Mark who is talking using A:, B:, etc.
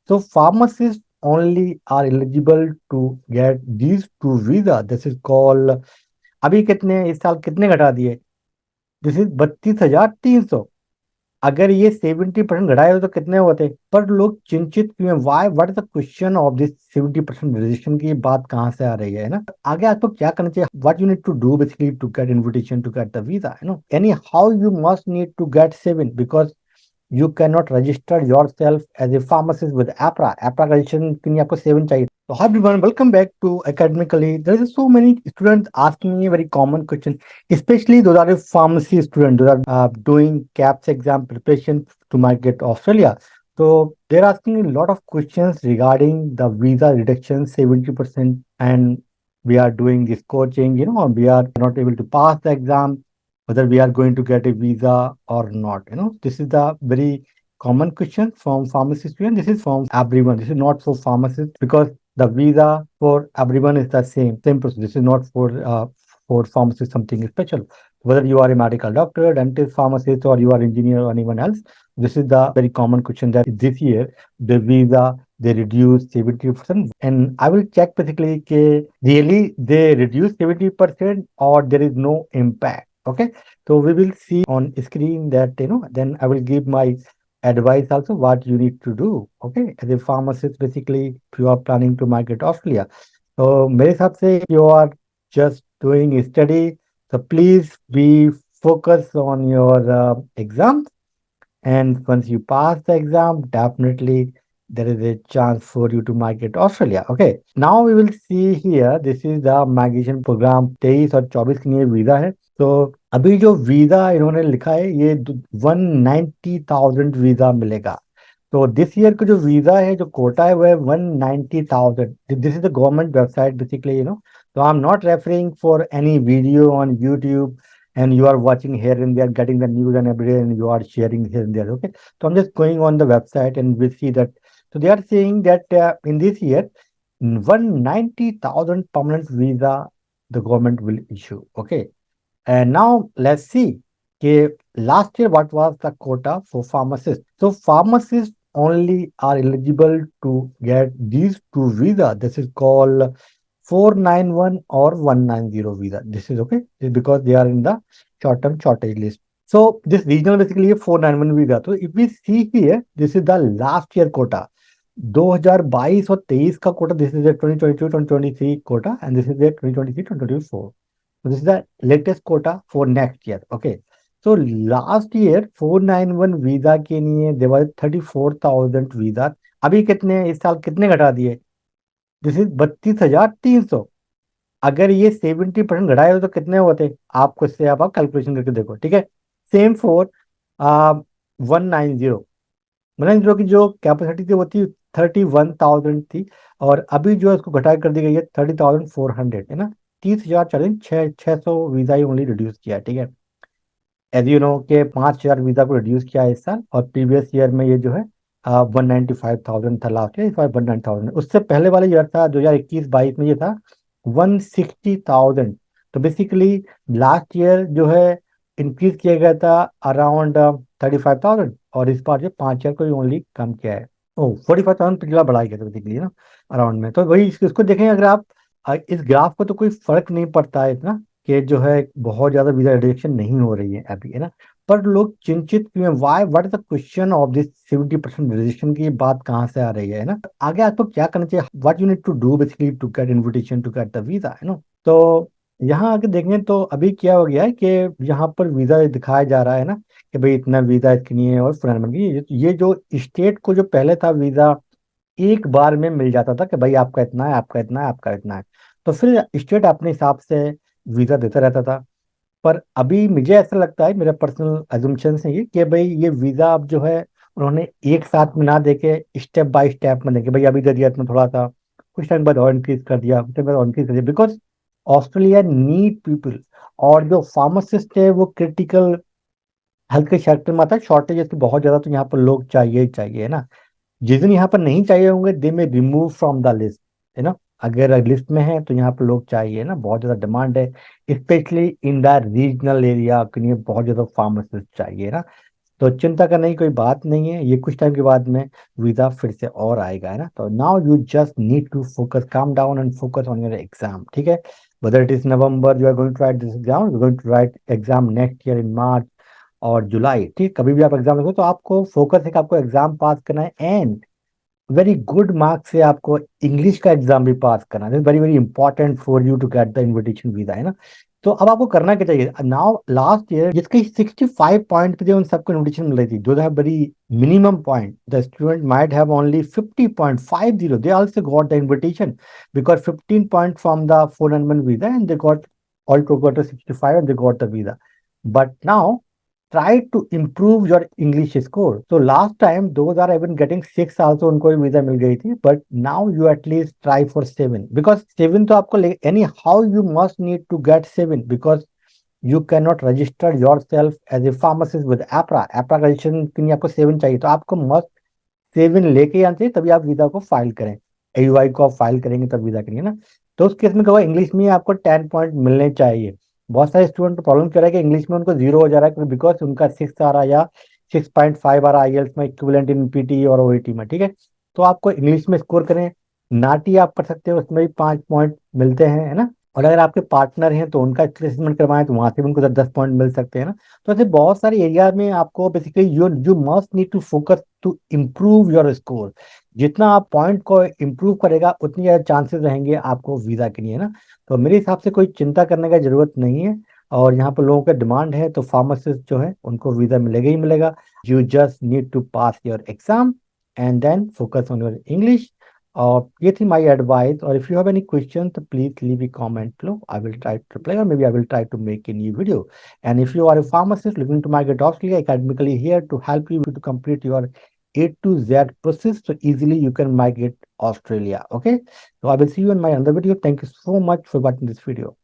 A: So pharmacists only are eligible to get these two visa. This is called, अभी कितने इस साल कितने घटा दिए? This is 32,300। अगर ये 70% घटाए तो कितने होते? पर लोग चिंतित क्यों हैं? Why, what is the question of this 70% reservation की बात कहाँ से आ रही है ना? आगे आपको क्या करना चाहिए? What you need to do basically to get invitation to get the visa, anyhow you must need to get 7 because you cannot register yourself as a pharmacist with APRA. APRA registration के लिए आपको 7 चाहिए. So hi everyone, welcome back to Academically. There is so many students asking me a very common question, especially those are pharmacy students, those are doing caps exam preparation to migrate to Australia. So they're asking a lot of questions regarding the visa reduction 70%, and we are doing this coaching, we are not able to pass the exam, whether we are going to get a visa or not. This is the very common question from pharmacy student. This is from everyone. This is not for pharmacists because the visa for everyone is the same process. This is not for pharmacists something special. Whether you are a medical doctor, dentist, pharmacist, or you are engineer or anyone else, this is the very common question that this year the visa they reduce 70%, and I will check basically really they reduce 70% or there is no impact. Okay, so we will see on screen that, then I will give my advice also what you need to do. Okay, as a pharmacist, basically, if you are planning to migrate to Australia. So मेरे हिसाब से if you are just doing study, so please be focused on your exams, and once you pass the exam, definitely there is a chance for you to migrate to Australia. Okay, now we will see here, this is the migration program 23 और 24 के लिए visa है. तो अभी जो visa इन्होंने लिखा है ये 190,000 वीजा मिलेगा. तो दिस ईयर का जो वीजा है जो कोटा है वो है 190,000. This is the government website basically, so I'm not referring for any video on YouTube and you are watching here and there, getting the news and every day, and you are sharing here and there. Okay, so I'm just going on the website and we see that. So they are saying that in this year, 190,000 permanent visa the government will issue. Okay, and now let's see. Okay, last year what was the quota for pharmacists? So pharmacists only are eligible to get these two visa. This is called 491 or 190 visa. This is okay. This is because they are in the short-term shortage list. So this regional basically is 491 visa. So if we see here, this is the last year quota. 2022 और 23 का quota. This is 2022 2023 quota and this is 2023 2024. So this is the latest quota for next year. Okay. So last year 491 visa के लिए there was 34,000 visa. अभी कितने इस साल कितने घटा दिए? This is 32,300. अगर ये 70% घटाए तो कितने होते? आपको इससे आप कैलकुलेशन करके देखो. ठीक है. Same for 190. 190 की जो कैपेसिटी थी वो थी 31,000 थी, और अभी जो है उसको घटा कर दी गई है 30,400, है ना. 30,000 चैलेंज 600 वीजा ही ओनली रिड्यूस किया है. ठीक है. एज यू नो के 5,000 वीजा को रिड्यूस किया है इस साल, और प्रीवियस ईयर में ये जो है 195,000 था लास्ट ईयर, इस बार 190,000. उससे पहले वाले ईयर था 2021-22 में ये था 160,000. तो बेसिकली लास्ट ईयर जो है इंक्रीज किया गया था अराउंड 35,000, और इस बार जो 5,000 को ओनली कम किया है. ओ 45,000 पिछला बढ़ाया गया था बेसिकली ना अराउंड में. तो वही इसको देखें अगर आप इस ग्राफ को, तो कोई फर्क नहीं पड़ता है इतना कि जो है बहुत ज्यादा वीजा रिडक्शन नहीं हो रही है अभी, है ना. पर लोग चिंतित क्यों हैं? Why, what is the question of this 70% reservation की बात कहाँ से आ रही है ना. आगे आपको क्या करना चाहिए? What you need to do basically to get invitation to get the visa, है ना. तो यहाँ आगे देखें तो अभी क्या हो गया है कि यहाँ पर वीजा दिखाया जा रहा है ना कि भाई इतना वीजा इसके लिए और फलाना बन गई. ये जो स्टेट को जो पहले था वीजा एक बार में मिल जाता था कि भाई आपका इतना है, आपका इतना है, आपका इतना है, तो फिर स्टेट अपने हिसाब से वीजा देता रहता था. पर अभी मुझे ऐसा लगता है, मेरा पर्सनल एजम्पशन है ये, कि भाई ये वीजा अब जो है उन्होंने एक साथ में ना देके स्टेप बाय स्टेप में देके, भाई अभी दे दिया इसमें थोड़ा सा, कुछ टाइम बाद और इंक्रीज कर दिया, कुछ टाइम बाद और इंक्रीज कर दिया, बिकॉज ऑस्ट्रेलिया नीड पीपल. और जो फार्मासिस्ट है वो क्रिटिकल हेल्थ के सेक्टर में आता है, शॉर्टेज इसकी बहुत ज्यादा, तो यहाँ पर लोग चाहिए ही चाहिए, है ना. जिस दिन यहाँ पर नहीं चाहिए होंगे दे में रिमूव फ्रॉम द लिस्ट, है ना. अगर लिस्ट में है तो यहाँ पर लोग चाहिए ना, बहुत ज्यादा डिमांड है, specially in the regional area के लिए बहुत ज्यादा फार्मासिस्ट चाहिए ना. तो चिंता करने की कोई बात नहीं है, ये कुछ टाइम के बाद में वीजा फिर से और आएगा, है ना। तो now you just need to focus, calm down and focus on your exam, ठीक है। whether it is November you are going to write this exam, you're going to write exam next year in March और जुलाई, ठीक, कभी भी आप exam लिखो तो आपको फोकस है कि आपको एग्जाम पास करना है, एंड वेरी गुड मार्क्स से आपको इंग्लिश का एग्जाम भी पास करना है। Very very important for you to get the invitation visa, है ना। तो अब आपको करना क्या चाहिए नाउ, लास्ट ईयर जिसके 65 पॉइंट थे उन सबको इनविटेशन मिल रही थी, जो है very minimum point, the student might have only 50.50, they also got the invitation because 15 point from the 491 visa and they got all together 65 and they got the visa. But now try to improve your English score. So last time those are even getting 6 also उनको visa मिल गई थी, but now you at least try for 7 because 7 तो आपको anyhow you must need to get 7 because you cannot register yourself as a pharmacist with APRA. APRA registration के लिए आपको 7 चाहिए, तो आपको मस्ट 7 लेके आना चाहिए, तभी आप वीजा को फाइल करें। AUI को आप फाइल करेंगे तब वीजा करेंगे ना। तो उस केस में क्या होगा, इंग्लिश में आपको 10 पॉइंट मिलने चाहिए। बहुत सारे स्टूडेंट को प्रॉब्लम क्या रहा है कि इंग्लिश में उनको 0 हो जा रहा है बिकॉज उनका 6 आ रहा है या 6.5 आ रहा है IELTS में, इक्विवेलेंट इन पीटी और OET में, ठीक है। तो आपको इंग्लिश में स्कोर करें, नाटी आप कर सकते हो, उसमें भी 5 पॉइंट मिलते हैं, है ना। और अगर आपके पार्टनर हैं तो उनका असेसमेंट करवाएं तो वहां से भी उनको 10 पॉइंट मिल सकते हैं ना। तो ऐसे बहुत सारे एरिया में आपको basically you you must need to focus to improve your score. जितना आप पॉइंट को इम्प्रूव करेगा उतनी ज्यादा चांसेस रहेंगे आपको वीजा के लिए, है ना। तो मेरे हिसाब से कोई चिंता करने का जरूरत नहीं है। और यहाँ पर लोगों का डिमांड है तो फार्मासिस्ट जो है उनको वीजा मिलेगा ही मिलेगा। You just need to pass your exam and then focus on your English. और ये थी माई एडवाइस, और if you have any question तो please leave a comment below. I will try to reply or maybe I will try to make a new video. And if you are a pharmacist looking to migrate Australia, academically here to help you to complete your A to Z process so easily you can migrate Australia. Okay, so I will see you in my another video. Thank you so much for watching this video.